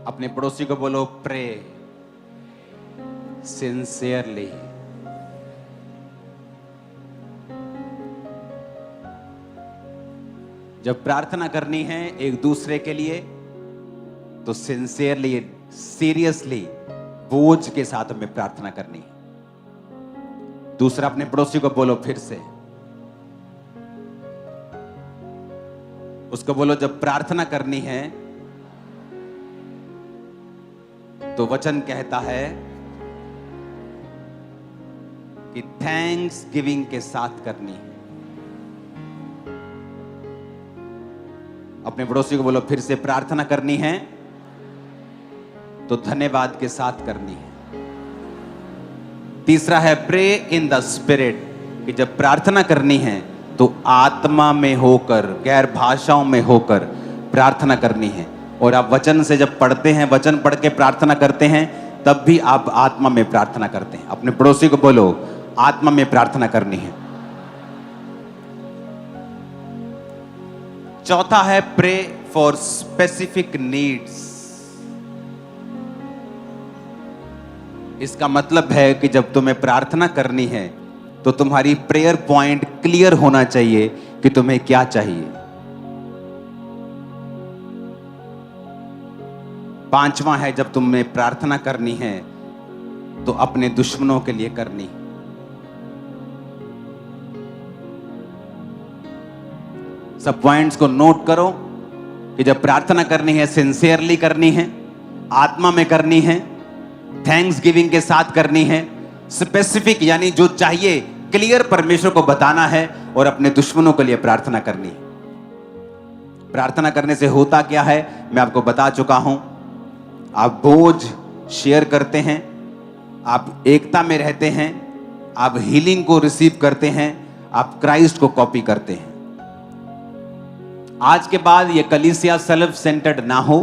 अपने पड़ोसी को बोलो प्रे सिंसियरली। जब प्रार्थना करनी है एक दूसरे के लिए तो सिंसियरली, सीरियसली, बोझ के साथ हमें प्रार्थना करनी है। दूसरा, अपने पड़ोसी को बोलो फिर से, उसको बोलो जब प्रार्थना करनी है तो वचन कहता है कि थैंक्स गिविंग के साथ करनी है। अपने पड़ोसी को बोलो फिर से, प्रार्थना करनी है तो धन्यवाद के साथ करनी है। तीसरा है प्रे इन द स्पिरिट, कि जब प्रार्थना करनी है तो आत्मा में होकर, गैर भाषाओं में होकर प्रार्थना करनी है। और आप वचन से जब पढ़ते हैं, वचन पढ़ के प्रार्थना करते हैं, तब भी आप आत्मा में प्रार्थना करते हैं। अपने पड़ोसी को बोलो आत्मा में प्रार्थना करनी है। चौथा है प्रे फॉर स्पेसिफिक नीड्स। इसका मतलब है कि जब तुम्हें प्रार्थना करनी है तो तुम्हारी प्रेयर पॉइंट क्लियर होना चाहिए कि तुम्हें क्या चाहिए। पांचवा है जब तुम्हें प्रार्थना करनी है तो अपने दुश्मनों के लिए करनी। सब पॉइंट्स को नोट करो कि जब प्रार्थना करनी है सिंसियरली करनी है, आत्मा में करनी है, थैंक्स गिविंग के साथ करनी है, स्पेसिफिक यानी जो चाहिए क्लियर परमेश्वर को बताना है, और अपने दुश्मनों के लिए प्रार्थना करनी है। प्रार्थना करने से होता क्या है मैं आपको बता चुका हूं। आप बोझ शेयर करते हैं, आप एकता में रहते हैं, आप हीलिंग को रिसीव करते हैं, आप क्राइस्ट को कॉपी करते हैं। आज के बाद ये कलीसिया सेल्फ सेंटर्ड ना हो,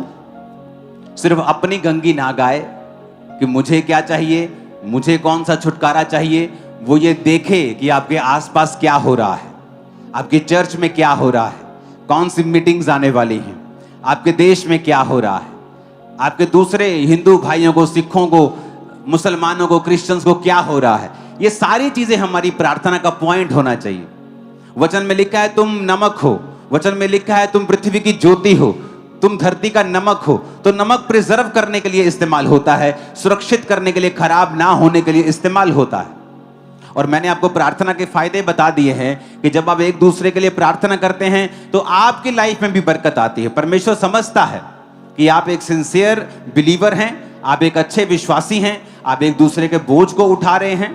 सिर्फ अपनी गंगी ना गाए कि मुझे क्या चाहिए, मुझे कौन सा छुटकारा चाहिए। वो ये देखे कि आपके आसपास क्या हो रहा है, आपके चर्च में क्या हो रहा है, कौन सी मीटिंग्स आने वाली हैं, आपके देश में क्या हो रहा है, आपके दूसरे हिंदू भाइयों को, सिखों को, मुसलमानों को, क्रिश्चियंस को क्या हो रहा है। ये सारी चीजें हमारी प्रार्थना का पॉइंट होना चाहिए। वचन में लिखा है तुम नमक हो, वचन में लिखा है तुम पृथ्वी की ज्योति हो, तुम धरती का नमक हो। तो नमक प्रिजर्व करने के लिए इस्तेमाल होता है, सुरक्षित करने के लिए, खराब ना होने के लिए इस्तेमाल होता है। और मैंने आपको प्रार्थना के फायदे बता दिए हैं कि जब आप एक दूसरे के लिए प्रार्थना करते हैं तो आपकी लाइफ में भी बरकत आती है। परमेश्वर समझता है कि आप एक सिंसियर बिलीवर हैं, आप एक अच्छे विश्वासी हैं, आप एक दूसरे के बोझ को उठा रहे हैं।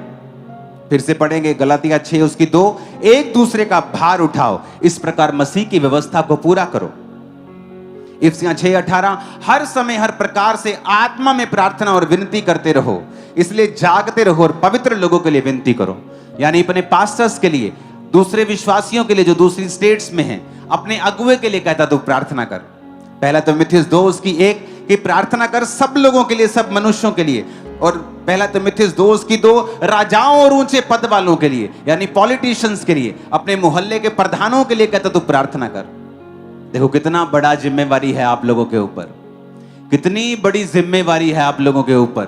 फिर से पढ़ेंगे गलातिया 6:2, एक दूसरे का भार उठाओ, इस प्रकार मसीह की व्यवस्था को पूरा करो। इफिसियों 6:18, हर समय हर प्रकार से आत्मा में प्रार्थना और विनती करते रहो, इसलिए जागते रहो और पवित्र लोगों के लिए विनती करो। यानी अपने पास्टर्स के लिए, दूसरे विश्वासियों के लिए जो दूसरी स्टेट्स में हैं, अपने अगुवे के लिए कहता तो प्रार्थना कर। पहला तिमुथियुस 2:1 कि प्रार्थना कर सब लोगों के लिए, सब मनुष्यों के लिए। और पहला तिमुथियुस 2:2 राजाओं और ऊंचे पद वालों के लिए, यानी पॉलिटिशियंस के लिए, अपने मोहल्ले के प्रधानों के लिए कहता तो प्रार्थना कर। देखो कितना बड़ा जिम्मेवारी है आप लोगों के ऊपर, कितनी बड़ी जिम्मेवारी है आप लोगों के ऊपर,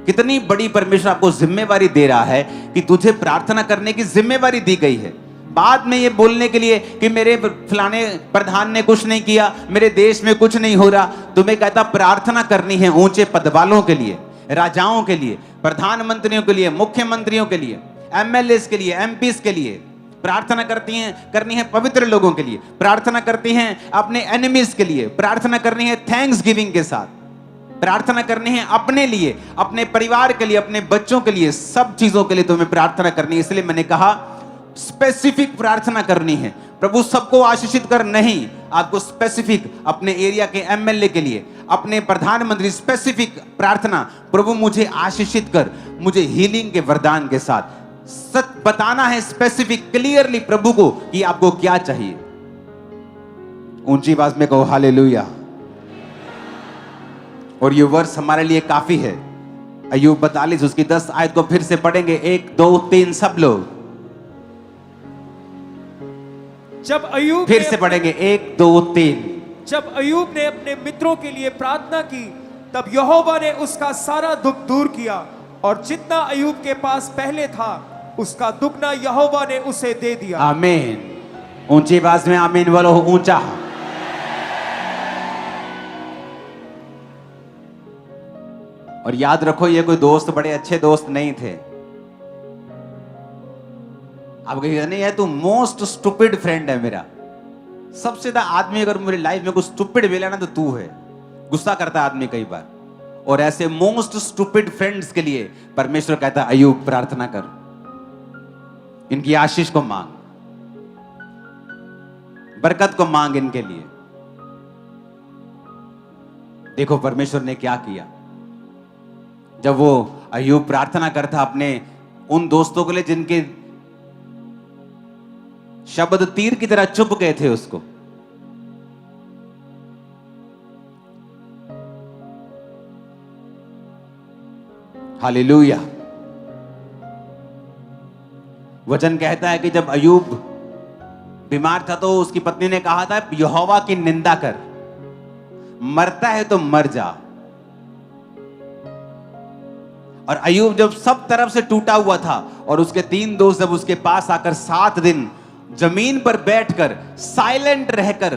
कितनी बड़ी परमेश्वर आपको जिम्मेवारी दे रहा है कि तुझे प्रार्थना करने की जिम्मेवारी दी गई है। बाद में ये बोलने के लिए कि मेरे फलाने प्रधान ने कुछ नहीं किया, मेरे देश में कुछ नहीं हो रहा, तुम्हें कहता प्रार्थना करनी है ऊंचे पद वालों के लिए, राजाओं के लिए, प्रधानमंत्रियों के लिए, मुख्यमंत्रियों के लिए, एमएलएस के लिए, एमपीस के लिए प्रार्थना करनी है, पवित्र लोगों के लिए प्रार्थना करती हैं, अपने एनिमीज के लिए प्रार्थना करनी है, थैंक्स गिविंग के साथ प्रार्थना करनी है, अपने लिए, अपने परिवार के लिए, अपने बच्चों के लिए, सब चीजों के लिए तुम्हें प्रार्थना करनी है। इसलिए मैंने कहा स्पेसिफिक प्रार्थना करनी है। प्रभु सबको आशीषित कर नहीं, आपको स्पेसिफिक अपने एरिया के एमएलए के लिए, अपने प्रधानमंत्री, स्पेसिफिक प्रार्थना, प्रभु मुझे आशीषित कर, मुझे हीलिंग के वरदान के साथ सच बताना है, स्पेसिफिक क्लियरली प्रभु को कि आपको क्या चाहिए। ऊंची आवाज में कहो हालेलुया। और ये वर्ष हमारे लिए काफी है। अय्यूब 42 उसकी 10 आयत को फिर से पढ़ेंगे, 1 2 3 सब लोग। जब अय्यूब फिर से पढ़ेंगे 1 2 3। जब अय्यूब ने अपने मित्रों के लिए प्रार्थना की, तब यहोवा ने उसका सारा दुख दूर किया, और जितना अय्यूब के पास पहले था उसका दुगना यहोवा ने उसे दे दिया। आमीन। ऊंची आवाज में आमीन बोलो, ऊंचा। और याद रखो, ये कोई दोस्त बड़े अच्छे दोस्त नहीं थे। आप कहिए नहीं, है तू मोस्ट स्टूपिड फ्रेंड है मेरा। सबसे ज्यादा आदमी अगर मेरी लाइफ में कुछ स्टूपिड मिला ना तो तू है। गुस्सा करता है आदमी कई बार, और ऐसे मोस्ट स्टूपिड फ्रेंड्स के लिए परमेश्वर कहता है अय्यूब प्रार्थना कर, इनकी आशीष को मांग, बरकत को मांग इनके लिए। देखो परमेश्वर ने क्या किया। जब वो अय्यूब प्रार्थना करता अपने उन दोस्तों के लिए जिनके शब्द तीर की तरह चुभ गए थे उसको, हालेलुया। वचन कहता है कि जब अय्यूब बीमार था तो उसकी पत्नी ने कहा था यहोवा की निंदा कर, मरता है तो मर जा। और अय्यूब जब सब तरफ से टूटा हुआ था और उसके 3 दोस्त जब उसके पास आकर 7 दिन जमीन पर बैठकर साइलेंट रहकर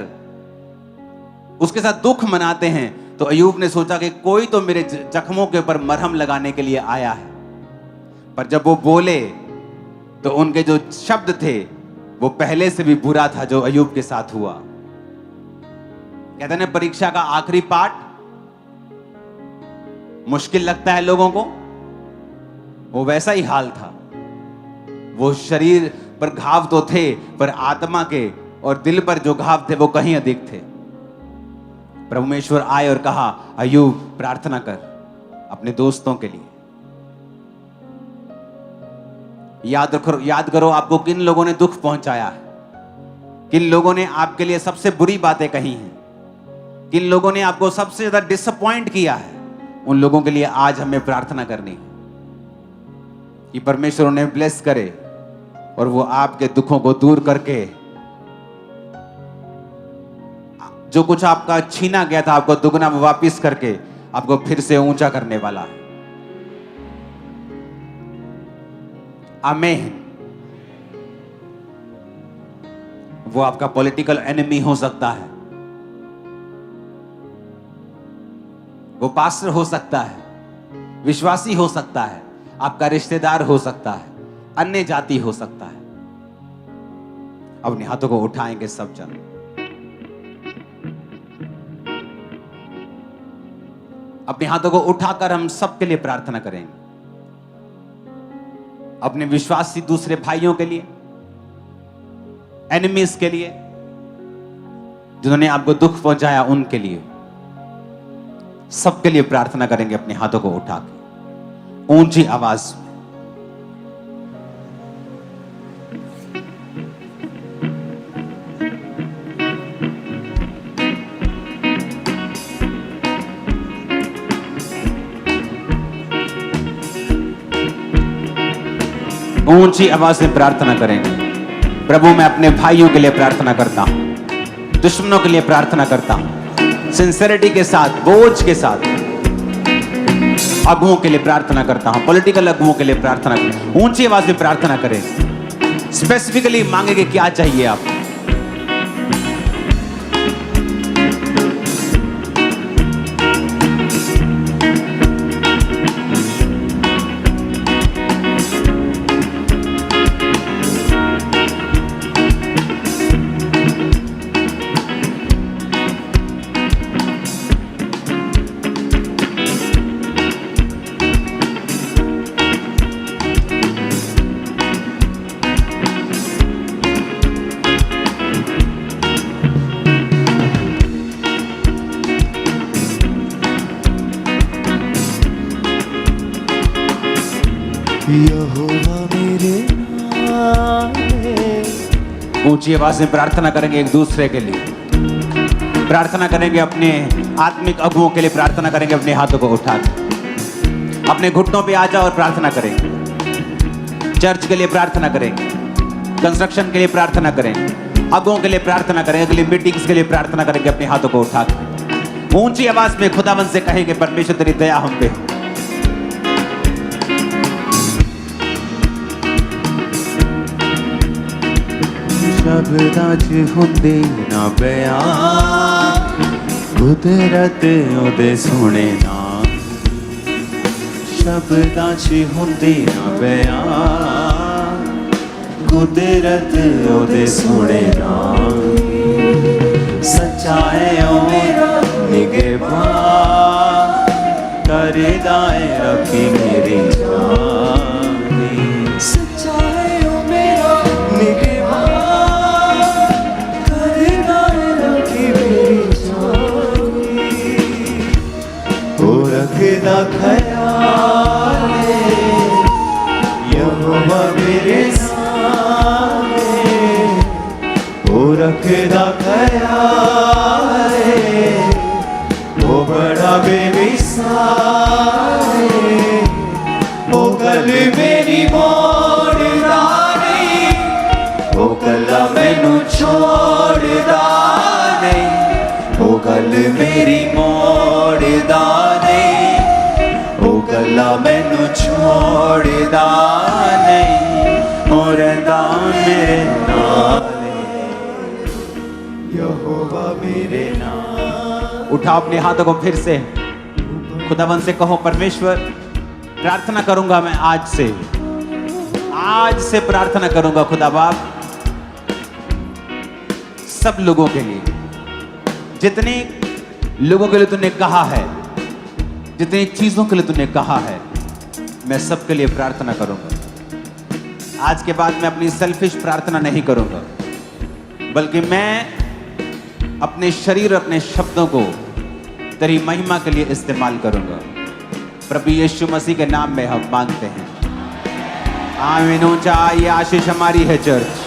उसके साथ दुख मनाते हैं, तो अय्यूब ने सोचा कि कोई तो मेरे जख्मों के ऊपर मरहम लगाने के लिए आया है। पर जब वो बोले तो उनके जो शब्द थे वो पहले से भी बुरा था जो अय्यूब के साथ हुआ। कहते हैं परीक्षा का आखिरी पार्ट मुश्किल लगता है लोगों को, वो वैसा ही हाल था। वो शरीर पर घाव तो थे, पर आत्मा के और दिल पर जो घाव थे वो कहीं अधिक थे। परमेश्वर आए और कहा अय्यूब प्रार्थना कर अपने दोस्तों के लिए। याद करो आपको किन लोगों ने दुख पहुंचाया है, किन लोगों ने आपके लिए सबसे बुरी बातें कही हैं, किन लोगों ने आपको सबसे ज्यादा डिसअपॉइंट किया है। उन लोगों के लिए आज हमें प्रार्थना करनी है कि परमेश्वर उन्हें ब्लेस करे और वो आपके दुखों को दूर करके जो कुछ आपका छीना गया था आपको दुगना वापिस करके आपको फिर से ऊंचा करने वाला है। आमीन। वो आपका पॉलिटिकल एनिमी हो सकता है, वो पास्टर हो सकता है, विश्वासी हो सकता है, आपका रिश्तेदार हो सकता है, अन्य जाति हो सकता है। अपने हाथों को उठाएंगे सब जन, अपने हाथों को उठाकर हम सबके लिए प्रार्थना करेंगे। अपने विश्वासी दूसरे भाइयों के लिए, एनिमीज के लिए, जिन्होंने आपको दुख पहुंचाया उनके लिए, सबके लिए प्रार्थना करेंगे अपने हाथों को उठा के ऊंची आवाज में। ऊंची आवाज से प्रार्थना करेंगे। प्रभु मैं अपने भाइयों के लिए प्रार्थना करता हूं, दुश्मनों के लिए प्रार्थना करता हूं, सिंसेरिटी के साथ, बोझ के साथ, अगुओं के लिए प्रार्थना करता हूं, पॉलिटिकल अगुओं के लिए प्रार्थना करता हूं। ऊंची आवाज में प्रार्थना करें। स्पेसिफिकली मांगेंगे क्या चाहिए आपको। यहोवा मेरे नाम है। ऊंची आवाज में प्रार्थना करेंगे एक दूसरे के लिए, प्रार्थना करेंगे अपने आत्मिक अगुओं के लिए, प्रार्थना करेंगे अपने हाथों को उठा के। अपने घुटनों पे आ जाओ और प्रार्थना करेंगे। चर्च के लिए प्रार्थना करेंगे, कंस्ट्रक्शन के लिए प्रार्थना करेंगे, अगुओं के लिए प्रार्थना करें, अगली मीटिंग्स के लिए प्रार्थना करेंगे अपने हाथों को उठा के ऊंची आवाज में खुदावन से कहेंगे परमेश्वर तेरी दया हम पे। शब्दां च हुंदे ना बयान कुदरत ओदे सोने नाम, शब्दां च हुंदे ना बयान कुदरत ओदे सोने नाम। सच्चा है ओ मेरा निगहबान करदा है रखी मेरी जान। सच्चा है ओ मेरा निगहबान करदा है रखी मेरी जान। ओ रखदा ख्याल यहोवा मेरे वो रखदा ख्याल वो बड़ा बेमिसाल, वो गल मेरी मोड़दा नहीं, वो गल्ला मैनू छोड़दा नहीं, वो गल मेरी मोड़दा नहीं, वो गल्ला मैनू छोड़दा नहीं, वो रहंदा मेरे नाल यहोवा मेरे नाम। उठाओ अपने हाथों को फिर से खुदावन से कहो परमेश्वर प्रार्थना करूंगा मैं आज से प्रार्थना करूंगा खुदा बाप सब लोगों के लिए, जितने लोगों के लिए तूने कहा है, जितनी चीजों के लिए तूने कहा है, मैं सबके लिए प्रार्थना करूंगा। आज के बाद मैं अपनी सेल्फिश प्रार्थना नहीं करूंगा, बल्कि मैं अपने शरीर अपने शब्दों को तेरी महिमा के लिए इस्तेमाल करूंगा। प्रभु यीशु मसीह के नाम में हम मांगते हैं, आमीन। ऊंचा ये आशीष हमारी है चर्च।